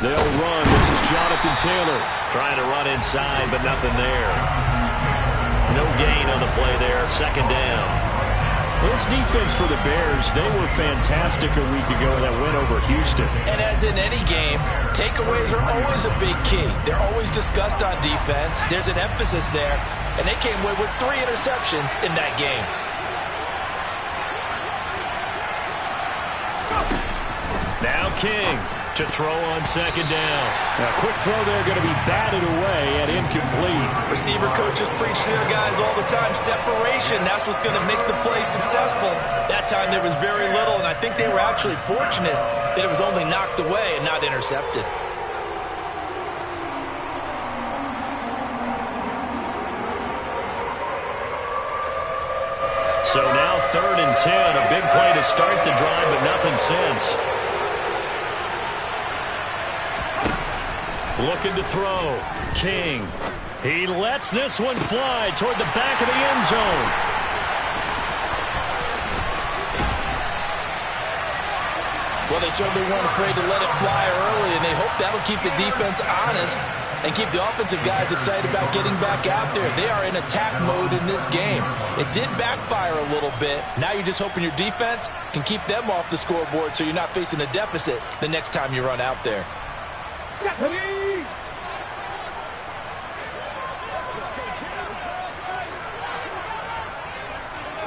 They'll run. This is Jonathan Taylor. Trying to run inside, but nothing there. No gain on the play there. Second down. This defense for the Bears, they were fantastic a week ago in that win over Houston. And as in any game, takeaways are always a big key. They're always discussed on defense. There's an emphasis there. And they came away with 3 interceptions in that game. Now King to throw on second down. A quick throw there, going to be batted away and incomplete. Receiver coaches preach to their guys all the time. Separation, that's what's going to make the play successful. That time there was very little, and I think they were actually fortunate that it was only knocked away and not intercepted. So now 3rd and 10, a big play to start the drive, but nothing since. Looking to throw. King. He lets this one fly toward the back of the end zone. Well, they certainly weren't afraid to let it fly early, and they hope that'll keep the defense honest and keep the offensive guys excited about getting back out there. They are in attack mode in this game. It did backfire a little bit. Now you're just hoping your defense can keep them off the scoreboard so you're not facing a deficit the next time you run out there.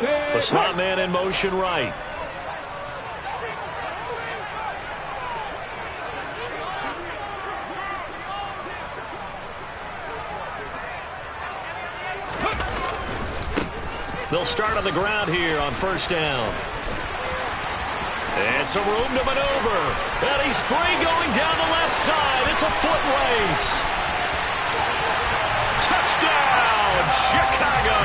The slot man in motion right. They'll start on the ground here on first down. And some room to maneuver. And he's free going down the left side. It's a foot race. Touchdown, Chicago.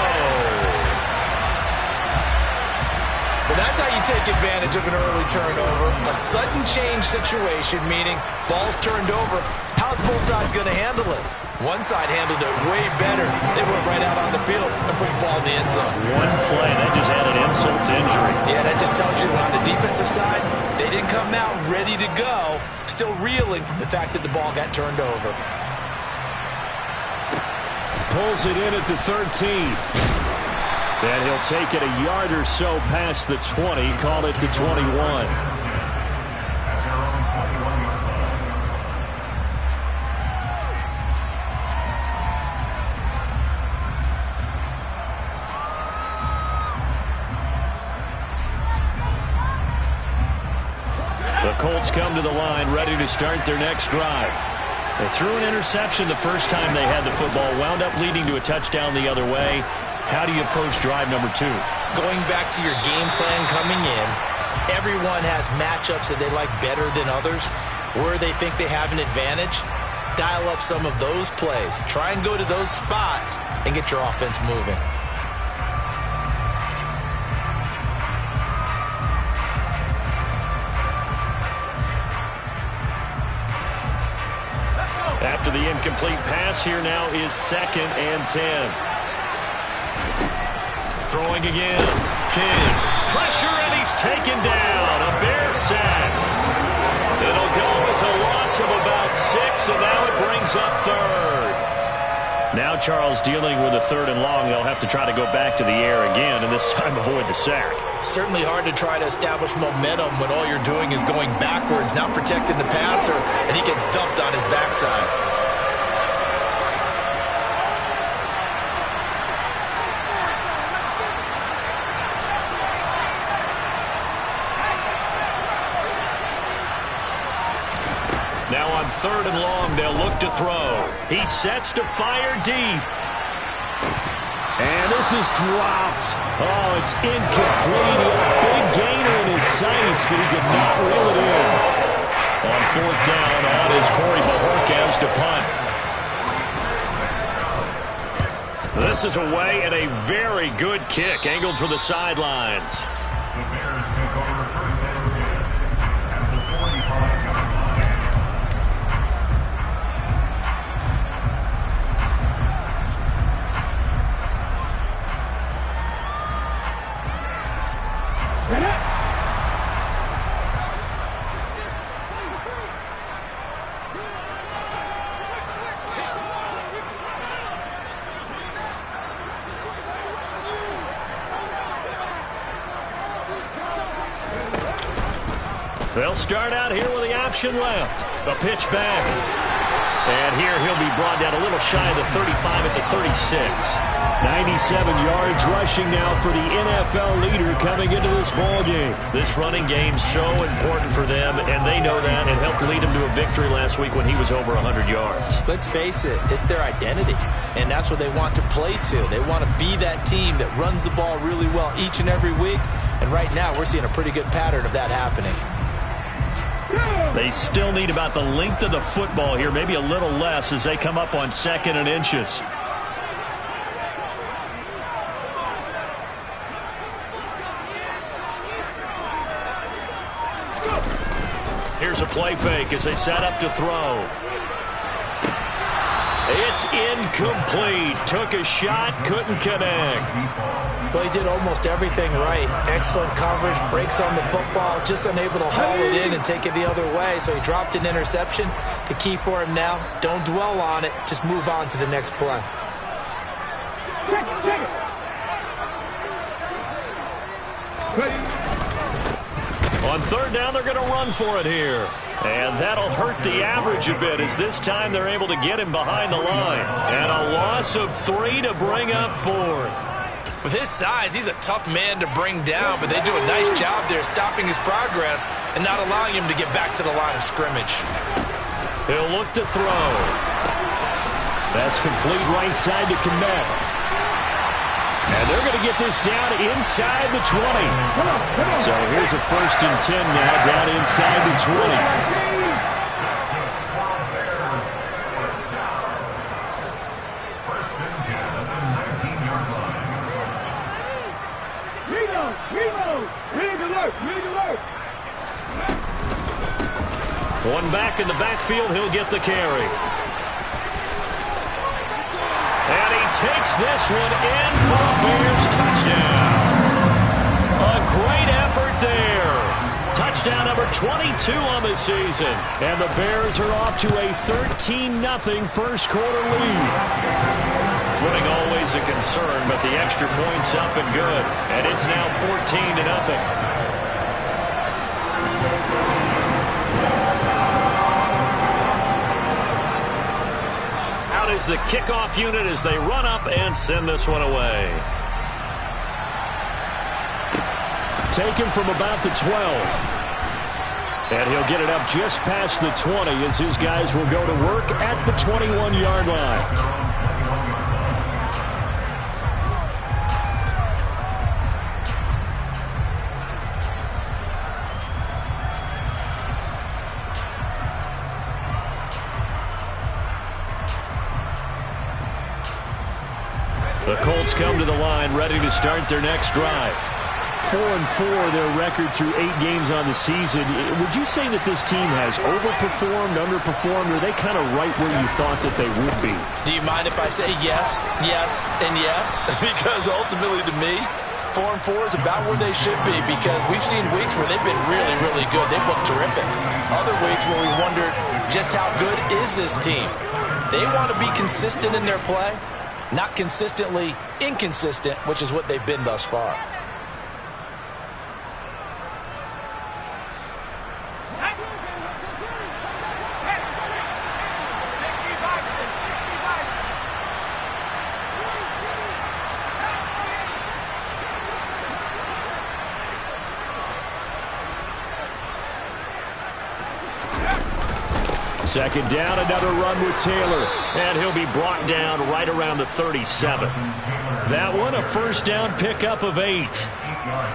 Well, that's how you take advantage of an early turnover. A sudden change situation, meaning ball's turned over. How's both sides going to handle it? One side handled it way better. They went right out on the field and put the ball in the end zone. One play, that just added insult to injury. Yeah, that just tells you that on the defensive side, they didn't come out ready to go, still reeling from the fact that the ball got turned over. Pulls it in at the 13. And he'll take it a yard or so past the 20, call it the 21. The Colts come to the line, ready to start their next drive. They threw an interception the first time they had the football, wound up leading to a touchdown the other way. How do you approach drive number 2? Going back to your game plan coming in, everyone has matchups that they like better than others, where they think they have an advantage. Dial up some of those plays. Try and go to those spots and get your offense moving. After the incomplete pass, here now is 2nd and 10. Throwing again. King. Pressure, and he's taken down. A Bear sack. It'll go as a loss of about 6, and now it brings up 3rd. Now Charles dealing with a 3rd and long. They'll have to try to go back to the air again, and this time avoid the sack. Certainly hard to try to establish momentum when all you're doing is going backwards, not protecting the passer, and he gets dumped on his backside. Now on 3rd and long, they'll look to throw. He sets to fire deep. And this is dropped. Oh, it's incomplete. He had a big gainer in his sights, but he could not reel it in. On 4th down, on is Corey Bajorquez to punt. This is away, and a very good kick angled for the sidelines. The Bears take over first and 10 at the 45-yard line. They'll start out here with the option left. A pitch back. And here he'll be brought down a little shy of the 35 at the 36. 97 yards rushing now for the NFL leader coming into this ball game. This running game's so important for them, and they know that. It helped lead him to a victory last week when he was over 100 yards. Let's face it, it's their identity, and that's what they want to play to. They want to be that team that runs the ball really well each and every week, and right now we're seeing a pretty good pattern of that happening. They still need about the length of the football here, maybe a little less as they come up on 2nd and inches. Here's a play fake as they set up to throw. It's incomplete. Took a shot, couldn't connect. Well, he did almost everything right. Excellent coverage, breaks on the football, just unable to haul it in and take it the other way. So he dropped an interception. The key for him now, don't dwell on it. Just move on to the next play. On 3rd down, they're going to run for it here. And that'll hurt the average a bit as this time they're able to get him behind the line. And a loss of 3 to bring up 4th. With his size, he's a tough man to bring down, but they do a nice job there stopping his progress and not allowing him to get back to the line of scrimmage. He'll look to throw. That's complete right side to Kmet. And they're going to get this down inside the 20. So here's a 1st and 10 now down inside the 20. One back in the backfield, he'll get the carry. And he takes this one in for a Bears touchdown. A great effort there. Touchdown number 22 on the season. And the Bears are off to a 13-0 first quarter lead. Footing always a concern, but the extra point's up and good. And it's now 14-0. Is the kickoff unit as they run up and send this one away. Taken from about the 12. And he'll get it up just past the 20 as his guys will go to work at the 21-yard line. The Colts come to the line ready to start their next drive. 4-4 their record through 8 games on the season. Would you say that this team has overperformed, underperformed, or are they kind of right where you thought that they would be? Do you mind if I say yes, yes, and yes? Because ultimately to me, 4-4 is about where they should be because we've seen weeks where they've been really, really good. They've looked terrific. Other weeks where we wondered just how good is this team. They want to be consistent in their play. Not consistently inconsistent, which is what they've been thus far. Second down, another run with Taylor. And he'll be brought down right around the 37. That one, a first down pickup of 8.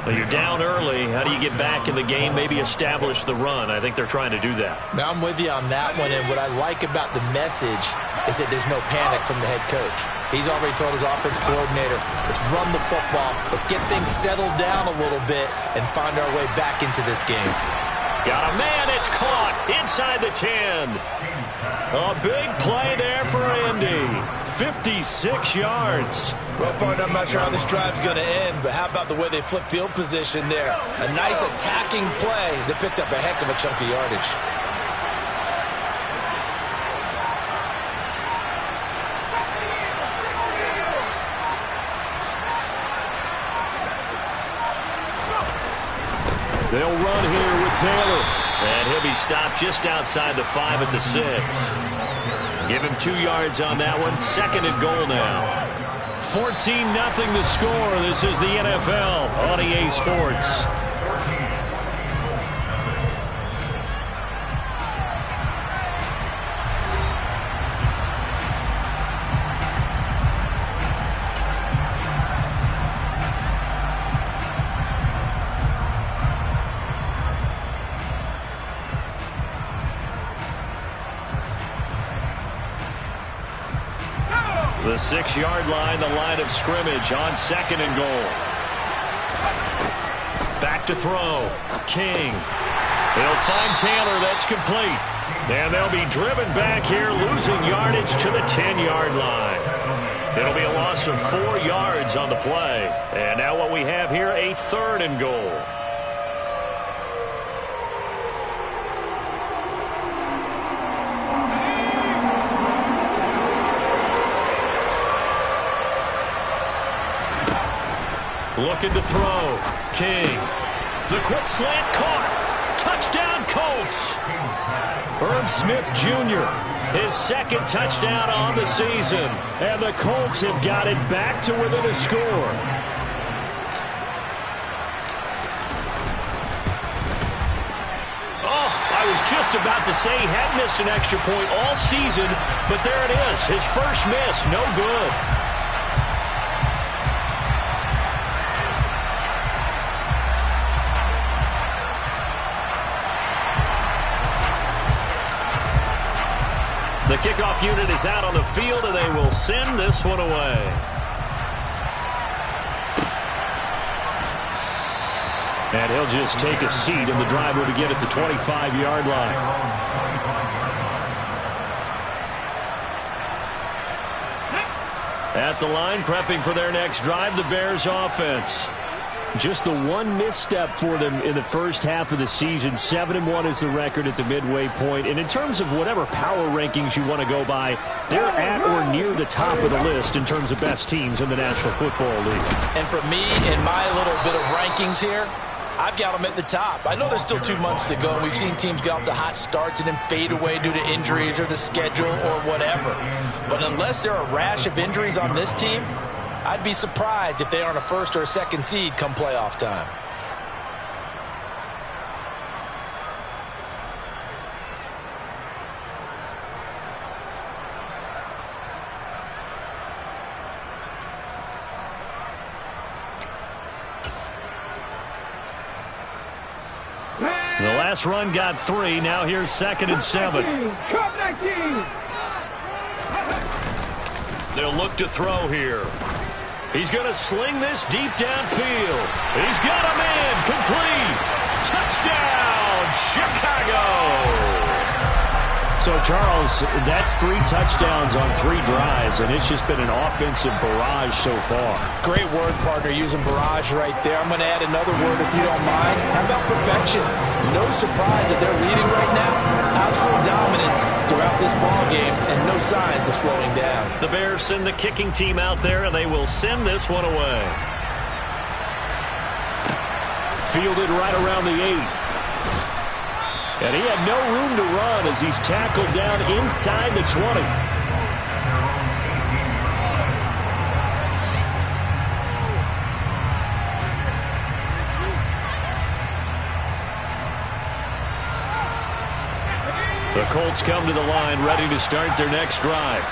Well, you're down early. How do you get back in the game, maybe establish the run? I think they're trying to do that. Now, I'm with you on that one, and what I like about the message is that there's no panic from the head coach. He's already told his offense coordinator, let's run the football, let's get things settled down a little bit, and find our way back into this game. Got a man, it's caught inside the 10. A big play there for Andy. 56 yards. Well, partner, I'm not sure how this drive's going to end, but how about the way they flip field position there? A nice attacking play that picked up a heck of a chunk of yardage. They'll run here with Taylor. And he'll be stopped just outside the 5 at the 6. Give him 2 yards on that one. 2nd and goal now. 14-0 the score. This is the NFL on EA Sports. The 6-yard line, the line of scrimmage on 2nd and goal. Back to throw. King. He'll find Taylor. That's complete. And they'll be driven back here, losing yardage to the 10-yard line. It'll be a loss of 4 yards on the play. And now what we have here, a 3rd and goal. Looking to throw. King. The quick slant caught. Touchdown Colts. Herb Smith Jr. His 2nd touchdown on the season. And the Colts have got it back to within a score. Oh, I was just about to say he had missed an extra point all season, but there it is. His first miss, no good. The kickoff unit is out on the field, and they will send this one away. And he'll just take a seat, and the drive will begin at the 25-yard line. At the line, prepping for their next drive, the Bears offense. Just the one misstep for them in the first half of the season. 7-1 is the record at the midway point. And in terms of whatever power rankings you want to go by, they're at or near the top of the list in terms of best teams in the National Football League. And for me, in my little bit of rankings here, I've got them at the top. I know there's still 2 months to go, and we've seen teams get off to hot starts and then fade away due to injuries or the schedule or whatever. But unless there are a rash of injuries on this team, I'd be surprised if they aren't a 1st or a 2nd seed come playoff time. The last run got 3. Now here's 2nd and 7. They'll look to throw here. He's going to sling this deep downfield. He's got a man. Complete. Touchdown, Chicago. So, Charles, that's 3 touchdowns on 3 drives, and it's just been an offensive barrage so far. Great word, partner, using barrage right there. I'm going to add another word if you don't mind. How about perfection? No surprise that they're leading right now. Absolute dominance throughout this ball game, and no signs of slowing down. The Bears send the kicking team out there, and they will send this one away. Fielded right around the 8. And he had no room to run as he's tackled down inside the 20. The Colts come to the line ready to start their next drive.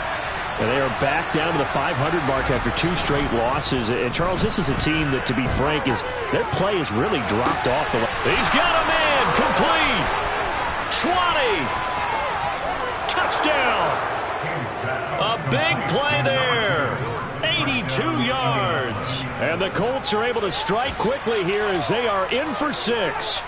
And they are back down to the 500 mark after 2 straight losses. And, Charles, this is a team that, to be frank, their play has really dropped off the line. He's got a man. Complete. 20. Touchdown. A big play there. 82 yards. And the Colts are able to strike quickly here as they are in for 6.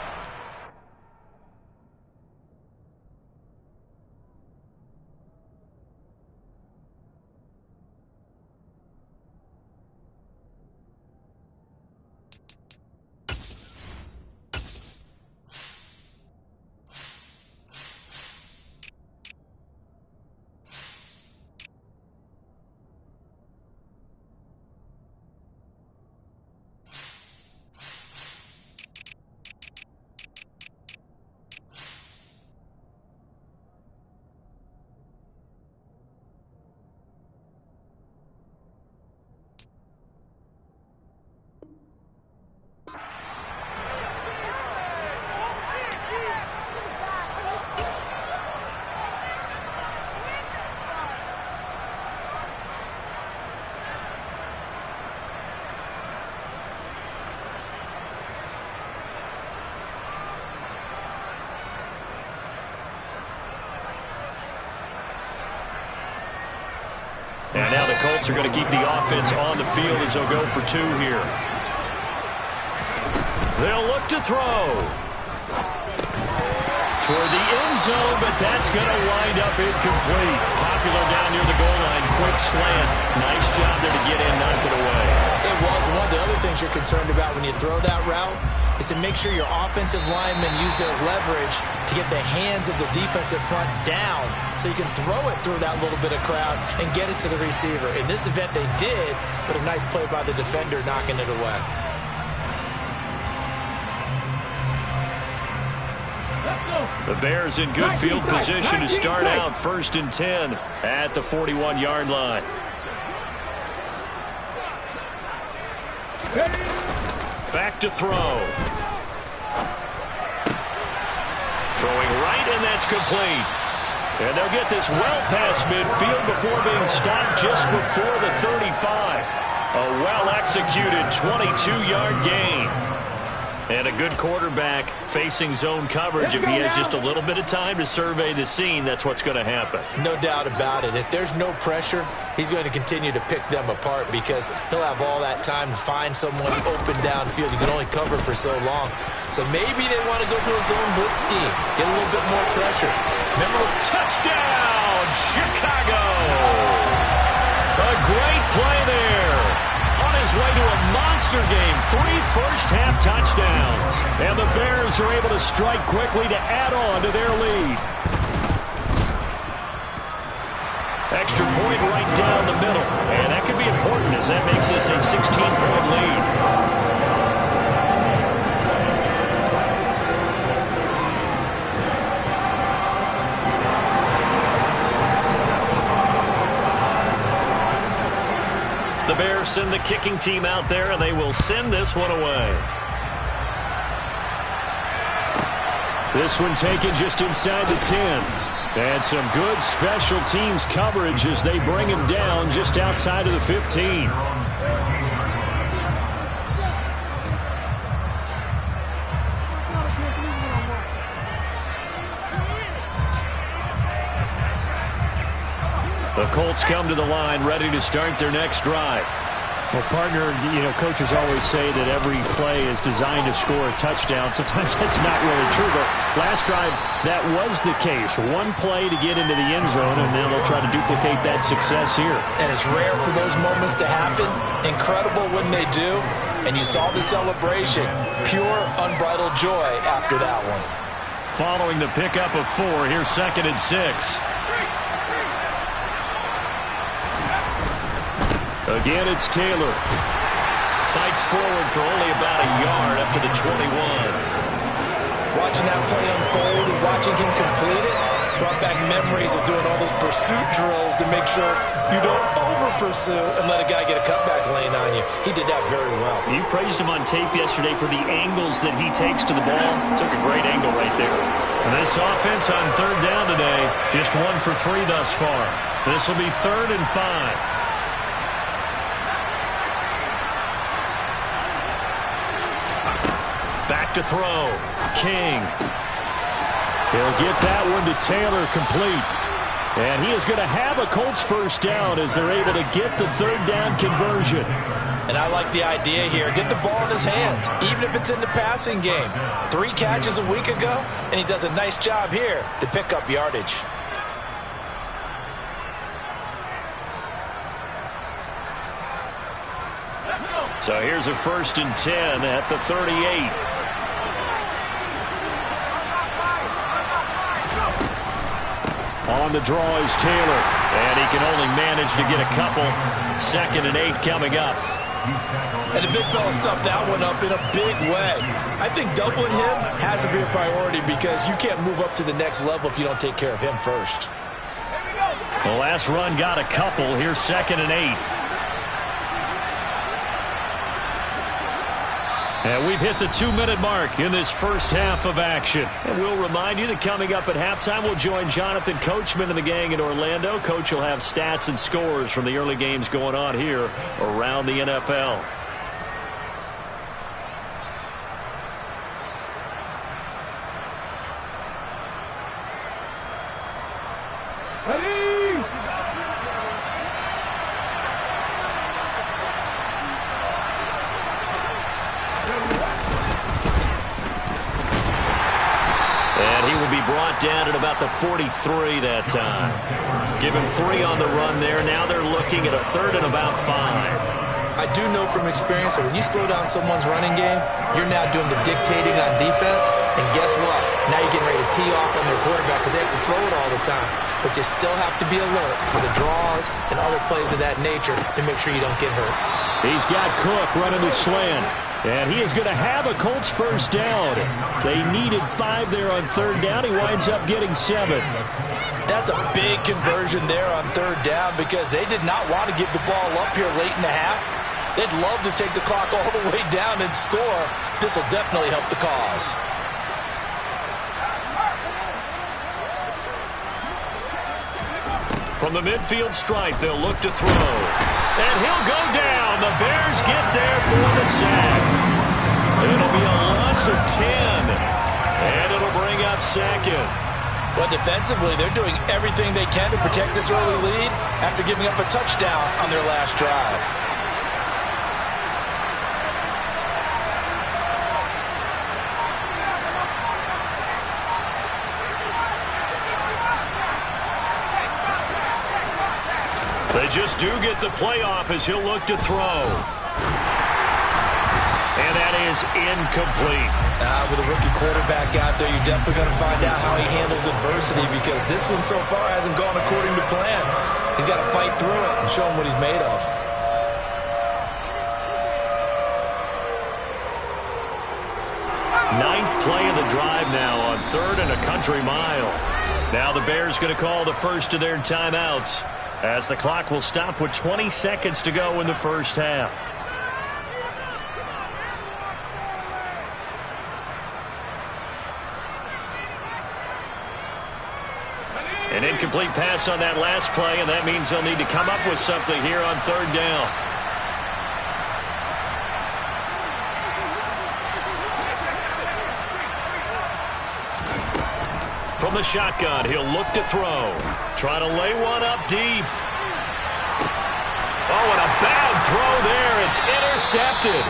Colts are going to keep the offense on the field as they'll go for 2 here. They'll look to throw. Toward the end zone, but that's going to wind up incomplete. Popular down near the goal line. Quick slant. Nice job there to get in, knock it away. It was. One of the other things you're concerned about when you throw that route is to make sure your offensive linemen use their leverage to get the hands of the defensive front down so you can throw it through that little bit of crowd and get it to the receiver. In this event, they did, but a nice play by the defender knocking it away. The Bears in good field position to start out 1st and 10 at the 41-yard line. Back to throw. Throwing right, and that's complete. And they'll get this well past midfield before being stopped just before the 35. A well-executed 22-yard gain. And a good quarterback facing zone coverage. If he has just a little bit of time to survey the scene, that's what's going to happen. No doubt about it. If there's no pressure, he's going to continue to pick them apart because he'll have all that time to find someone open downfield. You can only cover for so long. So maybe they want to go to a zone blitz scheme, get a little bit more pressure. Remember, touchdown, Chicago! A great play there. On his way to a monster game, 3 first-half touchdowns. And the Bears are able to strike quickly to add on to their lead. Extra point right down the middle. And that could be important as that makes this a 16-point lead. The Bears send the kicking team out there, and they will send this one away. This one taken just inside the 10. And some good special teams coverage as they bring him down just outside of the 15. The Colts come to the line ready to start their next drive. Well, partner, coaches always say that every play is designed to score a touchdown. Sometimes that's not really true, but last drive, that was the case. One play to get into the end zone, and now they'll try to duplicate that success here. And it's rare for those moments to happen. Incredible when they do. And you saw the celebration. Pure, unbridled joy after that one. Following the pickup of 4, here's 2nd and 6. Again, it's Taylor. Fights forward for only about a yard up to the 21. Watching that play unfold and watching him complete it brought back memories of doing all those pursuit drills to make sure you don't over-pursue and let a guy get a cutback lane on you. He did that very well. You praised him on tape yesterday for the angles that he takes to the ball. Took a great angle right there. And this offense on 3rd down today, just 1 for 3 thus far. This will be 3rd and 5. Back to throw. King. He'll get that one to Taylor complete. And he is going to have a Colts first down as they're able to get the 3rd down conversion. And I like the idea here. Get the ball in his hands, even if it's in the passing game. 3 catches a week ago, and he does a nice job here to pick up yardage. So here's a 1st and 10 at the 38. On the draw is Taylor, and he can only manage to get a couple. 2nd and 8 coming up. And the big fella stuffed that one up in a big way. I think doubling him has to be a priority because you can't move up to the next level if you don't take care of him first. The last run got a couple. Here's 2nd and 8. And we've hit the 2-minute mark in this first half of action. And we'll remind you that coming up at halftime, we'll join Jonathan Coachman and the gang in Orlando. Coach will have stats and scores from the early games going on here around the NFL. And he will be brought down at about the 43 that time. Give him 3 on the run there. Now they're looking at a 3rd and about 5. I do know from experience that when you slow down someone's running game, you're now doing the dictating on defense. And guess what? Now you're getting ready to tee off on their quarterback because they have to throw it all the time. But you still have to be alert for the draws and other plays of that nature to make sure you don't get hurt. He's got Cook running the slant. And he is going to have a Colts first down. They needed 5 there on 3rd down. He winds up getting 7. That's a big conversion there on 3rd down because they did not want to give the ball up here late in the half. They'd love to take the clock all the way down and score. This will definitely help the cause. From the midfield stripe, they'll look to throw. And he'll go down. The Bears get there for the sack. It'll be a loss of 10. And it'll bring up 2nd. But defensively, they're doing everything they can to protect this early lead after giving up a touchdown on their last drive. They just do get the playoff as he'll look to throw. And that is incomplete. With a rookie quarterback out there, you're definitely going to find out how he handles adversity because this one so far hasn't gone according to plan. He's got to fight through it and show him what he's made of. Ninth play of the drive now on 3rd and a country mile. Now the Bears going to call the first of their timeouts, as the clock will stop with 20 seconds to go in the first half. An incomplete pass on that last play, and that means they'll need to come up with something here on 3rd down. From the shotgun, he'll look to throw. Trying to lay one up deep. Oh, and a bad throw there. It's intercepted.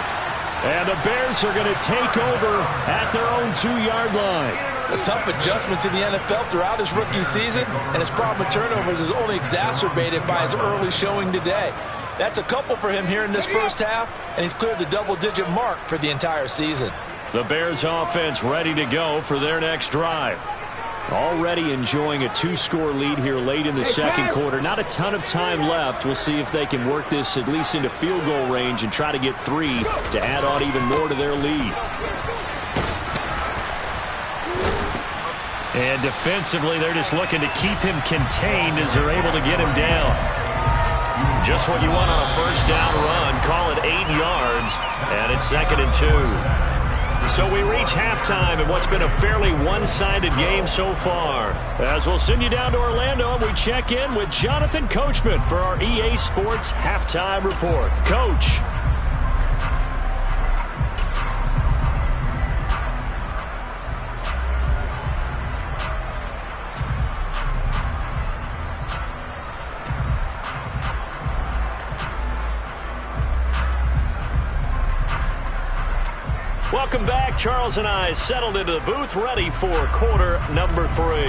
And the Bears are going to take over at their own 2-yard line. A tough adjustment to the NFL throughout his rookie season, and his problem with turnovers is only exacerbated by his early showing today. That's a couple for him here in this first half, and he's cleared the double-digit mark for the entire season. The Bears offense ready to go for their next drive. Already enjoying a 2-score lead here late in the second quarter. Not a ton of time left. We'll see if they can work this at least into field goal range and try to get 3 to add on even more to their lead. And defensively, they're just looking to keep him contained as they're able to get him down. Just what you want on a first down run. Call it 8 yards, and it's 2nd and 2. So we reach halftime in what's been a fairly one-sided game so far. As we'll send you down to Orlando, and we check in with Jonathan Coachman for our EA Sports Halftime Report. Coach. Welcome back. Charles and I settled into the booth, ready for quarter number 3.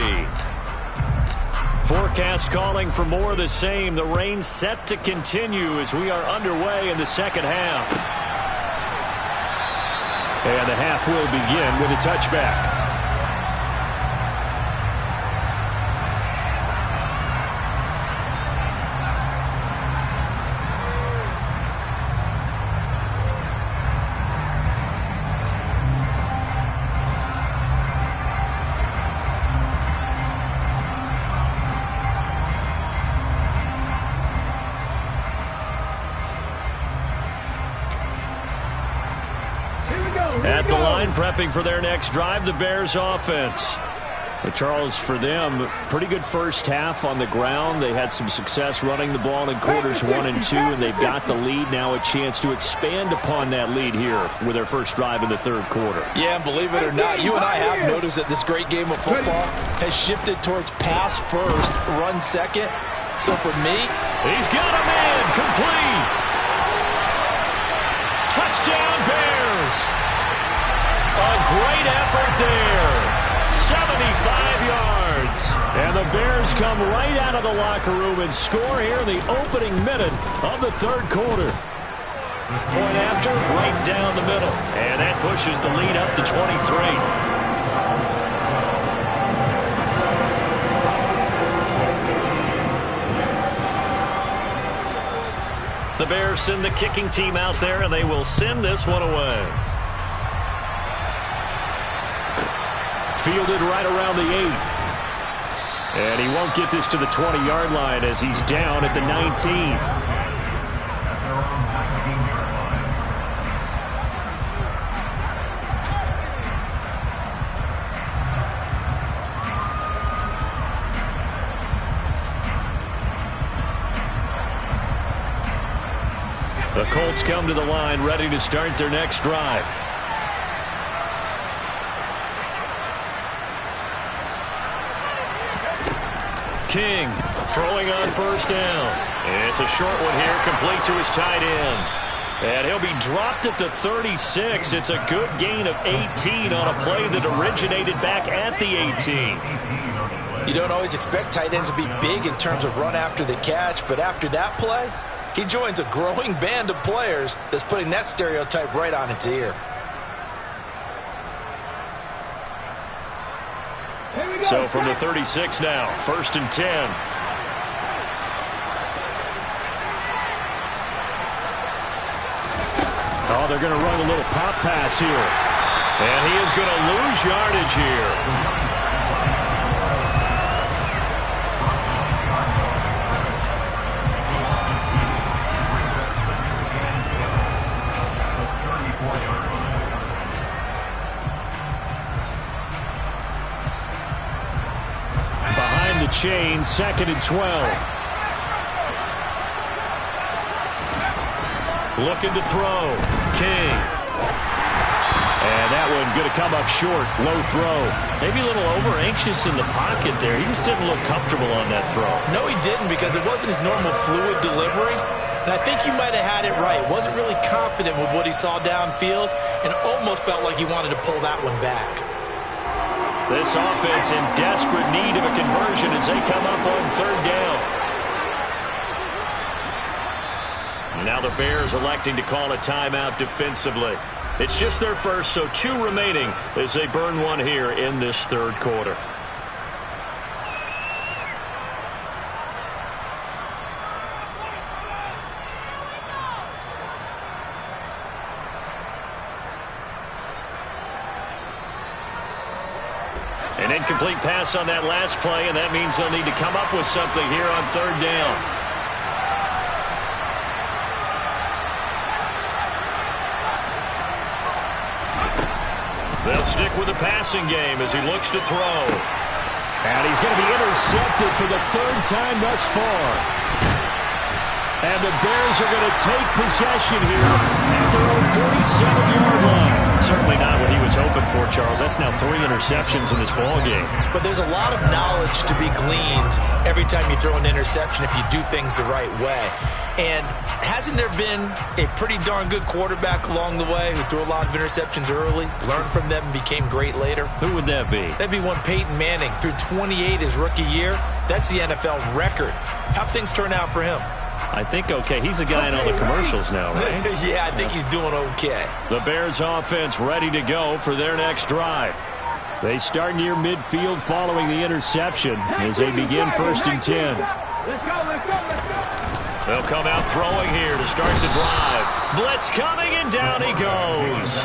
Forecast calling for more of the same. The rain set to continue as we are underway in the second half. And the half will begin with a touchback. At the line, prepping for their next drive, the Bears offense. But Charles, for them, pretty good first half on the ground. They had some success running the ball in quarters 1 and 2, and they've got the lead now, a chance to expand upon that lead here with their first drive in the third quarter. Yeah, and believe it or not, you and I have noticed that this great game of football has shifted towards pass first, run second. So for me, he's got him in, complete. Touchdown Bears. A great effort there. 7 Bears come right out of the locker room and score here in the opening minute of the third quarter. Point after, right down the middle. And that pushes the lead up to 23. The Bears send the kicking team out there, and they will send this one away. Fielded right around the 8. And he won't get this to the 20-yard line as he's down at the 19. The Colts come to the line ready to start their next drive. King throwing on first down. It's a short one here, complete to his tight end. And he'll be dropped at the 36. It's a good gain of 18 on a play that originated back at the 18. You don't always expect tight ends to be big in terms of run after the catch, but after that play, he joins a growing band of players that's putting that stereotype right on its ear. So from the 36 now, 1st and 10. Oh, they're going to run a little pop pass here. And he is going to lose yardage here. Chain, 2nd and 12. Looking to throw. King. And that one going to come up short. Low throw. Maybe a little over-anxious in the pocket there. He just didn't look comfortable on that throw. No, he didn't, because it wasn't his normal fluid delivery. And I think you might have had it right. Wasn't really confident with what he saw downfield and almost felt like he wanted to pull that one back. This offense in desperate need of a conversion as they come up on 3rd down. Now the Bears electing to call a timeout defensively. It's just their first, so 2 remaining as they burn one here in this 3rd quarter. An incomplete pass on that last play, and that means they'll need to come up with something here on 3rd down. They'll stick with the passing game as he looks to throw. And he's going to be intercepted for the 3rd time thus far. And the Bears are going to take possession here at their own 47-yard line. Certainly not what he was hoping for, Charles. That's now 3 interceptions in this ballgame. But there's a lot of knowledge to be gleaned every time you throw an interception if you do things the right way. And hasn't there been a pretty darn good quarterback along the way who threw a lot of interceptions early, learned from them, and became great later? Who would that be? That'd be one Peyton Manning. Threw 28 his rookie year. That's the NFL record. How'd things turn out for him? I think okay. He's a guy in all the commercials now, right? Yeah, I think he's doing okay. The Bears offense ready to go for their next drive. They start near midfield following the interception as they begin 1st and 10. They'll come out throwing here to start the drive. Blitz coming, and down he goes.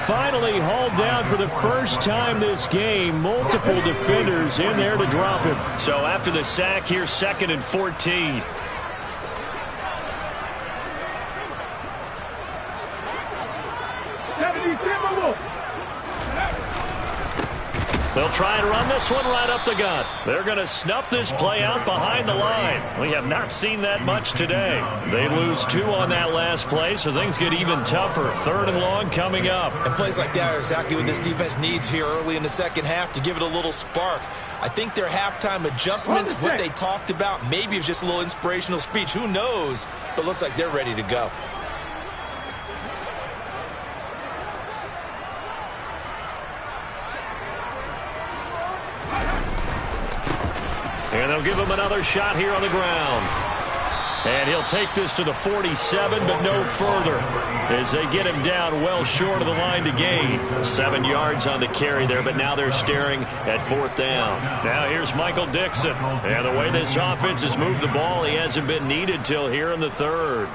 Finally hauled down for the first time this game. Multiple defenders in there to drop him. So after the sack, here's 2nd and 14. They'll try and run this one right up the gut. They're going to snuff this play out behind the line. We have not seen that much today. They lose 2 on that last play, so things get even tougher. 3rd and long coming up. And plays like that are exactly what this defense needs here early in the 2nd half to give it a little spark. I think their halftime adjustment, what they talked about, maybe it was just a little inspirational speech. Who knows? But looks like they're ready to go. And they'll give him another shot here on the ground. And he'll take this to the 47, but no further as they get him down well short of the line to gain. 7 yards on the carry there, but now they're staring at 4th down. Now here's Michael Dixon. And the way this offense has moved the ball, he hasn't been needed till here in the 3rd.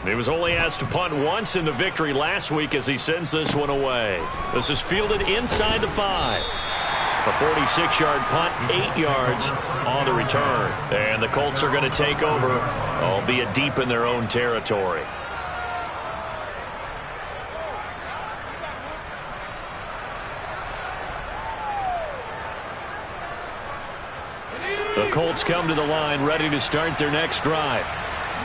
He was only asked to punt once in the victory last week as he sends this one away. This is fielded inside the 5. A 46-yard punt, 8 yards on the return. And the Colts are going to take over, albeit deep in their own territory. The Colts come to the line ready to start their next drive.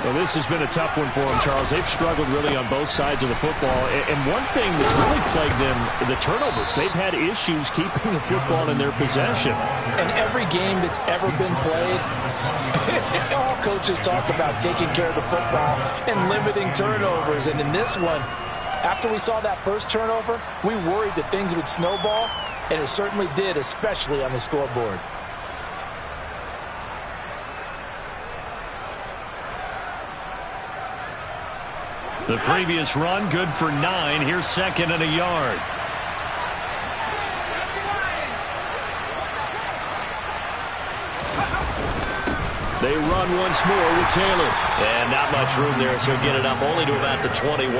Well, this has been a tough one for them, Charles. They've struggled really on both sides of the football. And one thing that's really plagued them, the turnovers. They've had issues keeping the football in their possession. And every game that's ever been played, all coaches talk about taking care of the football and limiting turnovers. And in this one, after we saw that first turnover, we worried that things would snowball, and it certainly did, especially on the scoreboard. The previous run, good for 9. Here's 2nd and a yard. They run once more with Taylor. And not much room there, so get it up only to about the 21.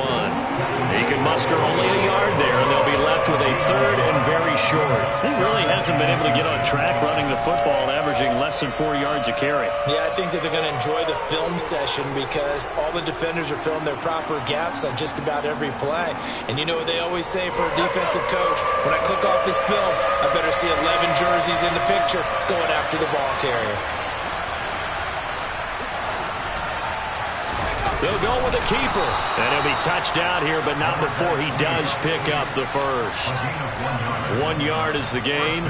He can muster only a yard there, and they'll be left with a 3rd and very short. He really hasn't been able to get on track running the football, averaging less than 4 yards a carry. Yeah, I think that they're going to enjoy the film session because all the defenders are filling their proper gaps on just about every play. And you know what they always say for a defensive coach? When I click off this film, I better see 11 jerseys in the picture going after the ball carrier. They'll go with a keeper. And he'll be touched out here, but not before he does pick up the first. 1 yard is the gain.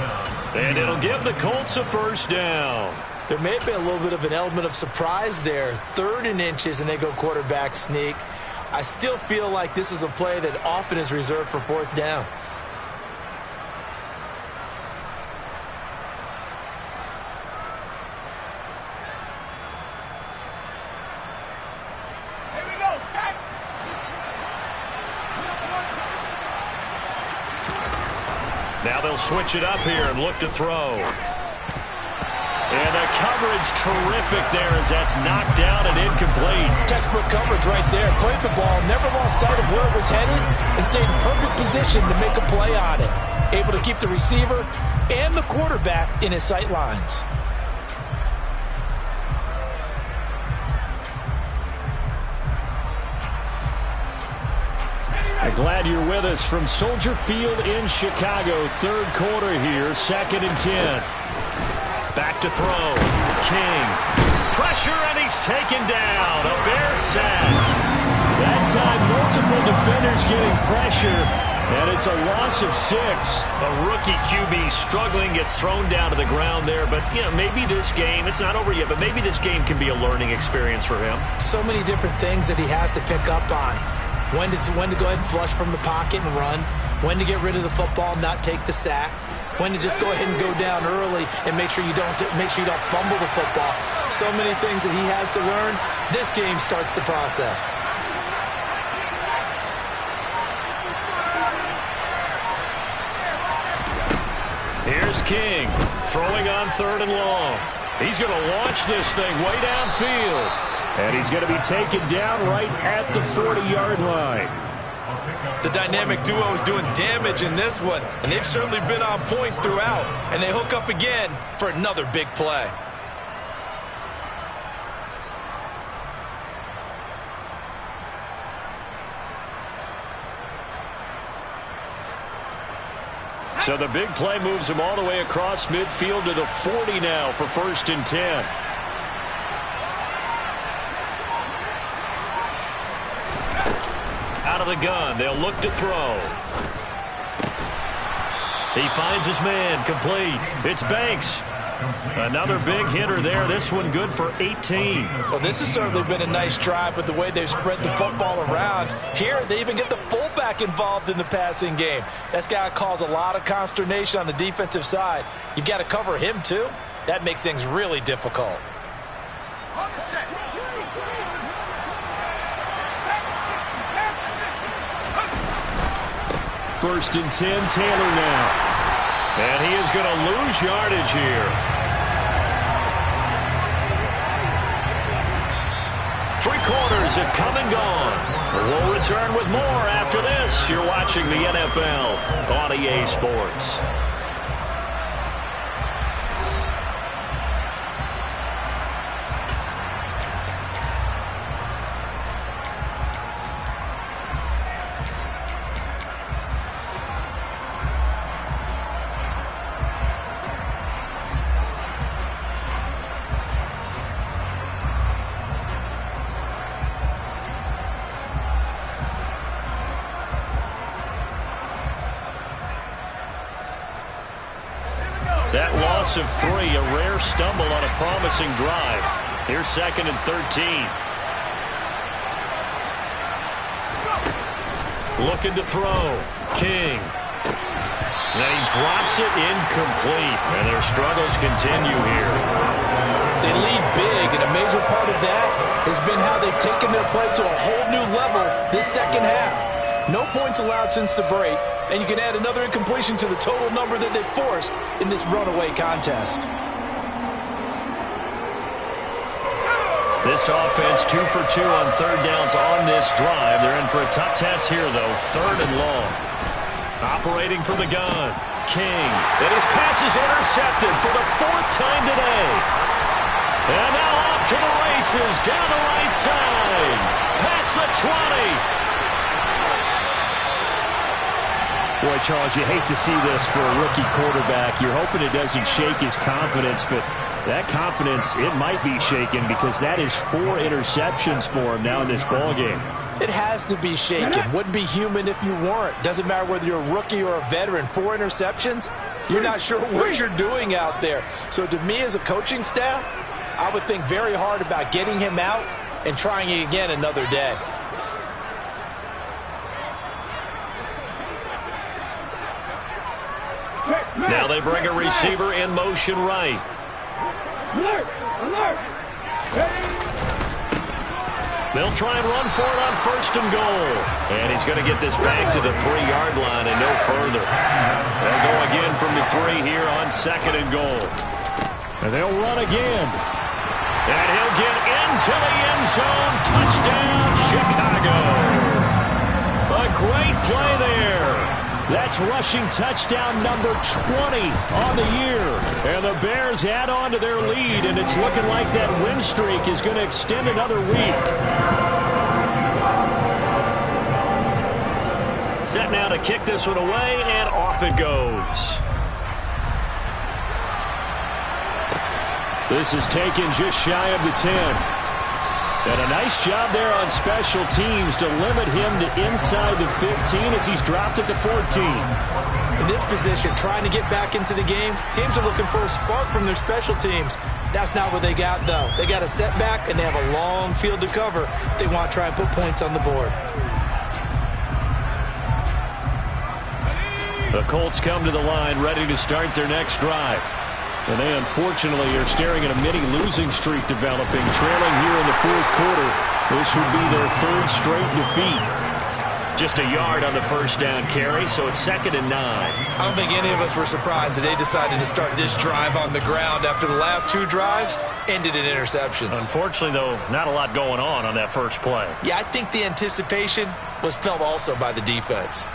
And it'll give the Colts a first down. There may have been a little bit of an element of surprise there. 3rd and inches, and they go quarterback sneak. I still feel like this is a play that often is reserved for 4th down. Now they'll switch it up here and look to throw. And the coverage terrific there as that's knocked down and incomplete. Textbook coverage right there. Played the ball, never lost sight of where it was headed, and stayed in perfect position to make a play on it. Able to keep the receiver and the quarterback in his sight lines. Glad you're with us from Soldier Field in Chicago. 3rd quarter here, 2nd and 10. Back to throw. King. Pressure, and he's taken down. A Bear sack. That time, multiple defenders getting pressure, and it's a loss of 6. A rookie QB struggling, gets thrown down to the ground there. But, you know, maybe this game, it's not over yet, but maybe this game can be a learning experience for him. So many different things that he has to pick up on. When to go ahead and flush from the pocket and run. When to get rid of the football, not take the sack. When to just go ahead and go down early and make sure you don't fumble the football. So many things that he has to learn. This game starts the process. Here's King throwing on 3rd and long. He's going to launch this thing way downfield. And he's going to be taken down right at the 40-yard line. The dynamic duo is doing damage in this one, and they've certainly been on point throughout. And they hook up again for another big play. So the big play moves him all the way across midfield to the 40 now for 1st and 10. Out of the gun, they'll look to throw. He finds his man, complete. It's Banks. Another big hitter there. This one good for 18. Well, this has certainly been a nice drive with the way they've spread the football around. Here, they even get the fullback involved in the passing game. That's got to cause a lot of consternation on the defensive side. You've got to cover him, too. That makes things really difficult. First and 10, Taylor now. And he is going to lose yardage here. Three quarters have come and gone. We'll return with more after this. You're watching the NFL on EA Sports. That loss of 3, a rare stumble on a promising drive. Here's 2nd and 13. Looking to throw. King. And he drops it incomplete. And their struggles continue here. They lead big, and a major part of that has been how they've taken their play to a whole new level this second half. No points allowed since the break, and you can add another incompletion to the total number that they've forced in this runaway contest. This offense 2 for 2 on third downs on this drive. They're in for a tough test here, though. 3rd and long. Operating from the gun. King. And his pass is intercepted for the 4th time today. And now off to the races down the right side. Past the 20. Boy, Charles, you hate to see this for a rookie quarterback. You're hoping it doesn't shake his confidence, but that confidence, it might be shaken because that is 4 interceptions for him now in this ballgame. It has to be shaken. Wouldn't be human if you weren't. Doesn't matter whether you're a rookie or a veteran. 4 interceptions, you're not sure what you're doing out there. So to me as a coaching staff, I would think very hard about getting him out and trying it again another day. Now they bring a receiver in motion right. Alert! Alert! They'll try and run for it on 1st and goal. And he's going to get this back to the 3-yard line and no further. They'll go again from the 3 here on 2nd and goal. And they'll run again. And he'll get into the end zone. Touchdown, Chicago. A great play there. That's rushing touchdown number 20 on the year. And the Bears add on to their lead, and it's looking like that win streak is going to extend another week. Set now to kick this one away, and off it goes. This is taken just shy of the 10. And a nice job there on special teams to limit him to inside the 15 as he's dropped at the 14. In this position, trying to get back into the game, teams are looking for a spark from their special teams. That's not what they got, though. They got a setback, and they have a long field to cover if they want to try and put points on the board. The Colts come to the line ready to start their next drive. And they unfortunately are staring at a mini losing streak developing, trailing here in the 4th quarter. This would be their 3rd straight defeat. Just a yard on the 1st down carry, so it's 2nd and 9. I don't think any of us were surprised that they decided to start this drive on the ground after the last 2 drives ended in interceptions. Unfortunately, though, not a lot going on that first play. Yeah, I think the anticipation was felt also by the defense.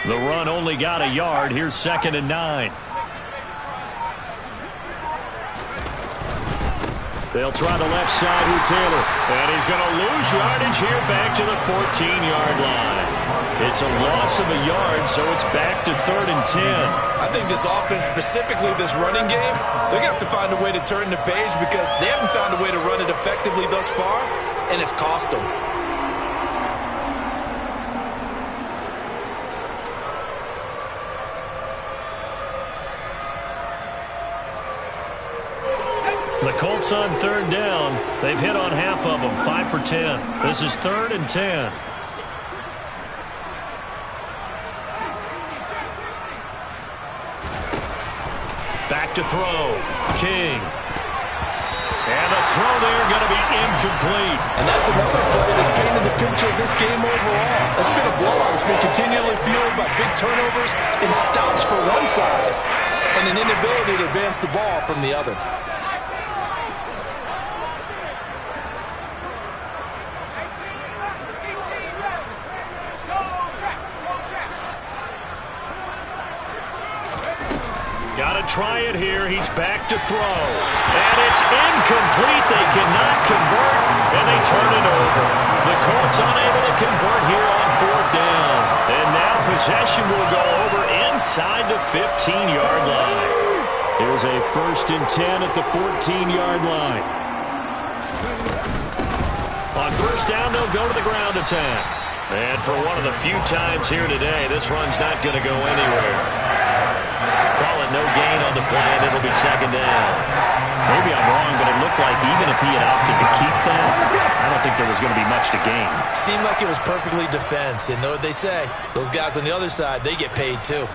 The run only got a yard. Here's 2nd and 9. They'll try the left side with Taylor. And he's going to lose yardage here back to the 14-yard line. It's a loss of a yard, so it's back to 3rd and 10. I think this offense, specifically this running game, they're going to have to find a way to turn the page because they haven't found a way to run it effectively thus far, and it's cost them. The Colts on 3rd down. They've hit on half of them, 5 for 10. This is 3rd and 10. Back to throw. King. And the throw there going to be incomplete. And that's another play that's painted the picture of this game overall. It's been a blowout. It's been continually fueled by big turnovers and stops for one side and an inability to advance the ball from the other. Got to try it here. He's back to throw. And it's incomplete. They cannot convert, and they turn it over. The Colts unable to convert here on 4th down. And now possession will go over inside the 15-yard line. Here's a 1st and 10 at the 14-yard line. On 1st down, they'll go to the ground attack. And for one of the few times here today, this run's not going to go anywhere. Call it no gain on the play, and it'll be 2nd down. Maybe I'm wrong, but it looked like even if he had opted to keep that, I don't think there was going to be much to gain. Seemed like it was perfectly defense. And know what they say? Those guys on the other side, they get paid too.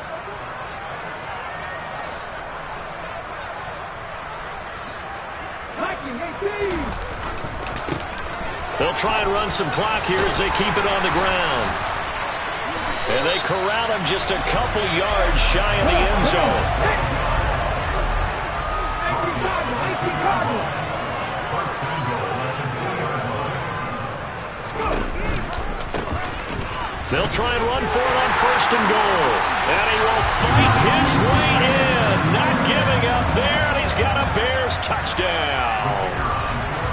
They'll try and run some clock here as they keep it on the ground. And they corral him just a couple yards shy of the end zone. They'll try and run for it on 1st and goal. And he will fight his way in. Not giving up there, and he's got a Bears touchdown.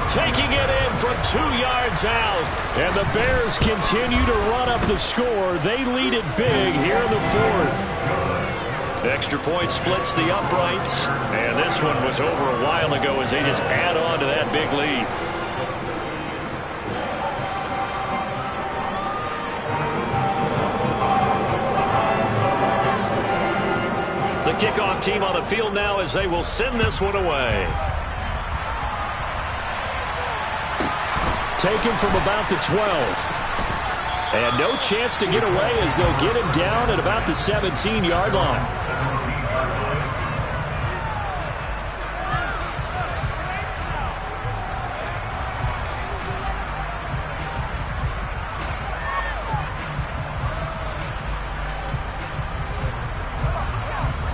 Taking it in from 2 yards out. And the Bears continue to run up the score. They lead it big here in the 4th. Extra point splits the uprights. And this one was over a while ago as they just add on to that big lead. The kickoff team on the field now as they will send this one away. Taken from about the 12. And no chance to get away as they'll get him down at about the 17-yard line.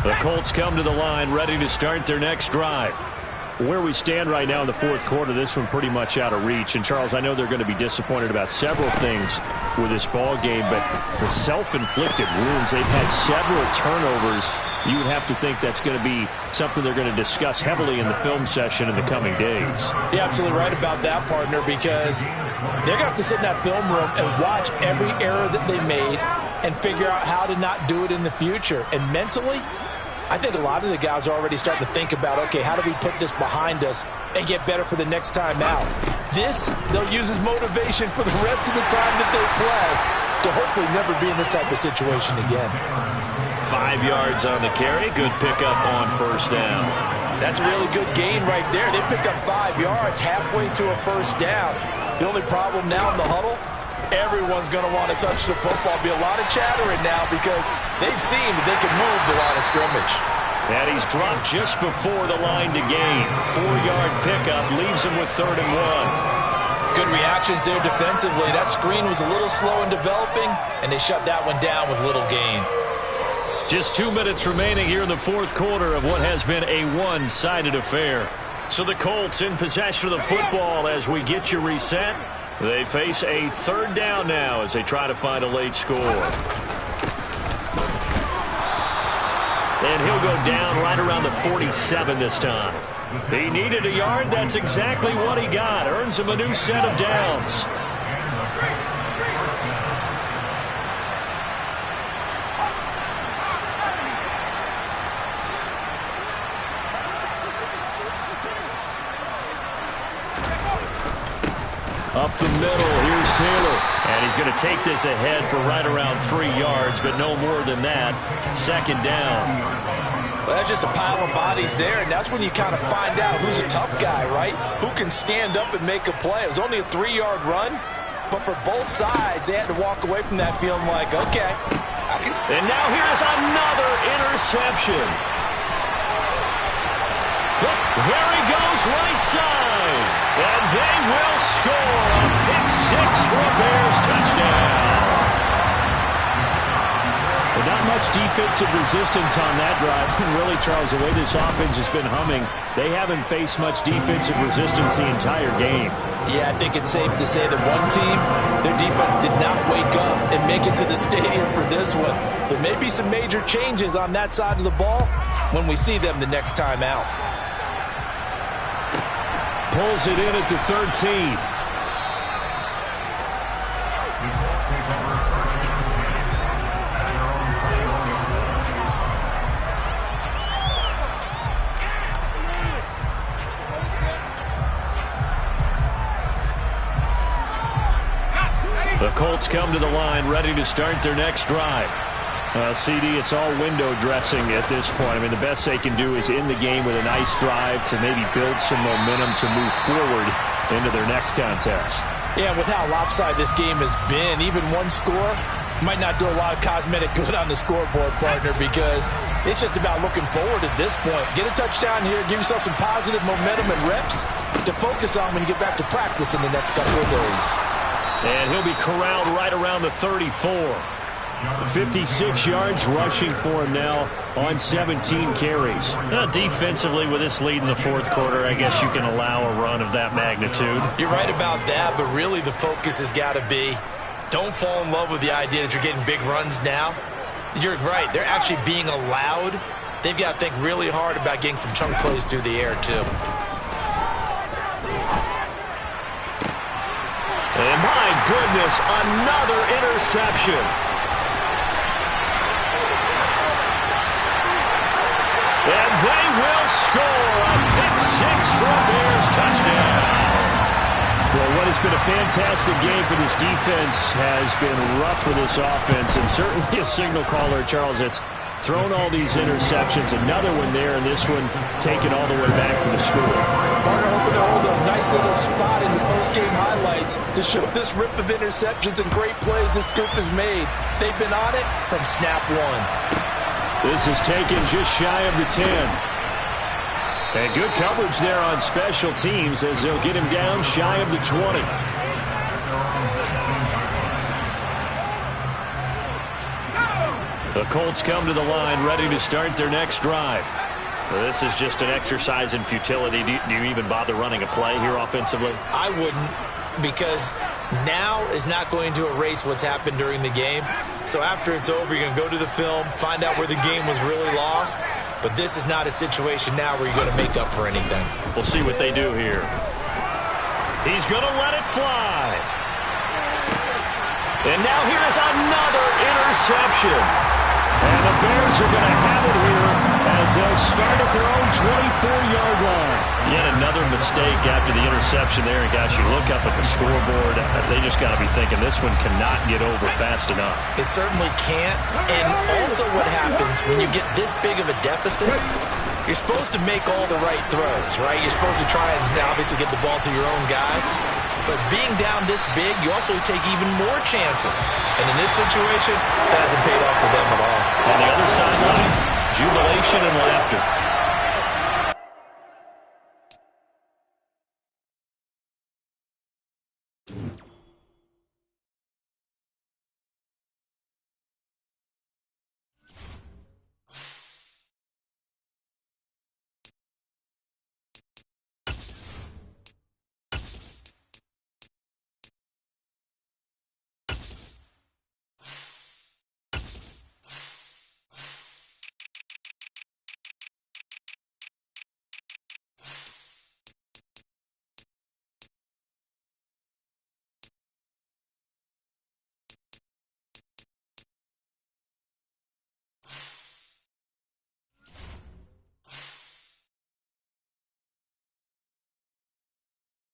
The Colts come to the line ready to start their next drive. Where we stand right now in the 4th quarter, this one pretty much out of reach. And, Charles, I know they're going to be disappointed about several things with this ball game, but the self-inflicted wounds, they've had several turnovers. You would have to think that's going to be something they're going to discuss heavily in the film session in the coming days. You're absolutely right about that, partner, because they're going to have to sit in that film room and watch every error that they made and figure out how to not do it in the future. And mentally, I think a lot of the guys are already starting to think about, okay, how do we put this behind us and get better for the next time out? This, they'll use as motivation for the rest of the time that they play to hopefully never be in this type of situation again. 5 yards on the carry. Good pickup on 1st down. That's a really good gain right there. They pick up 5 yards halfway to a 1st down. The only problem now in the huddle, everyone's going to want to touch the football. Be a lot of chattering now because they've seen that they can move the line of scrimmage. And he's dropped just before the line to gain. 4-yard pickup leaves him with 3rd and 1. Good reactions there defensively. That screen was a little slow in developing, and they shut that one down with little gain. Just 2 minutes remaining here in the 4th quarter of what has been a one-sided affair. So the Colts in possession of the football as we get you reset. They face a 3rd down now as they try to find a late score. And he'll go down right around the 47 this time. He needed a yard. That's exactly what he got. Earns him a new set of downs. Up the middle, here's Taylor. And he's going to take this ahead for right around 3 yards, but no more than that. 2nd down. Well, that's just a pile of bodies there, and that's when you kind of find out who's a tough guy, right? Who can stand up and make a play. It was only a 3-yard run, but for both sides, they had to walk away from that feeling like, okay, I can. And now here's another interception. Look, there he goes, right side. And they will score a pick six for a Bears touchdown. But not much defensive resistance on that drive. And really, Charles, the way this offense has been humming, they haven't faced much defensive resistance the entire game. Yeah, I think it's safe to say that one team, their defense did not wake up and make it to the stadium for this one. There may be some major changes on that side of the ball when we see them the next time out. Pulls it in at the 13. The Colts come to the line, ready to start their next drive. CD, it's all window dressing at this point. I mean, the best they can do is in the game with a nice drive to maybe build some momentum to move forward into their next contest. Yeah, with how lopsided this game has been, even one score might not do a lot of cosmetic good on the scoreboard, partner, because it's just about looking forward at this point. Get a touchdown here, give yourself some positive momentum and reps to focus on when you get back to practice in the next couple of days. And he'll be corralled right around the 34. 56 yards rushing for him now on 17 carries. Defensively, with this lead in the fourth quarter, I guess you can allow a run of that magnitude. You're right about that, but really the focus has got to be don't fall in love with the idea that you're getting big runs now. You're right. They're actually being allowed. They've got to think really hard about getting some chunk plays through the air, too. And my goodness, another interception. And they will score a pick six for a Bears touchdown. Well, what has been a fantastic game for this defense has been rough for this offense, and certainly a signal caller, Charles, that's thrown all these interceptions. Another one there, and this one taken all the way back for the score. Barner hoping to hold a nice little spot in the post-game highlights to show this rip of interceptions and great plays this group has made. They've been on it from snap one. This is taken just shy of the 10. And good coverage there on special teams as they'll get him down shy of the 20. The Colts come to the line ready to start their next drive. Well, this is just an exercise in futility. Do you even bother running a play here offensively? I wouldn't, because now is not going to erase what's happened during the game. So after it's over, you're going to go to the film, find out where the game was really lost. But this is not a situation now where you're going to make up for anything. We'll see what they do here. He's going to let it fly. And now here is another interception. And the Bears are going to have it here as they'll start at their own 24-yard line. Yet another mistake after the interception there. And, gosh, you look up at the scoreboard, they just got to be thinking this one cannot get over fast enough. It certainly can't. And also what happens when you get this big of a deficit, you're supposed to make all the right throws, right? You're supposed to try and obviously get the ball to your own guys. But being down this big, you also take even more chances. And in this situation, that hasn't paid off for them at all. On the other sideline, jubilation and laughter.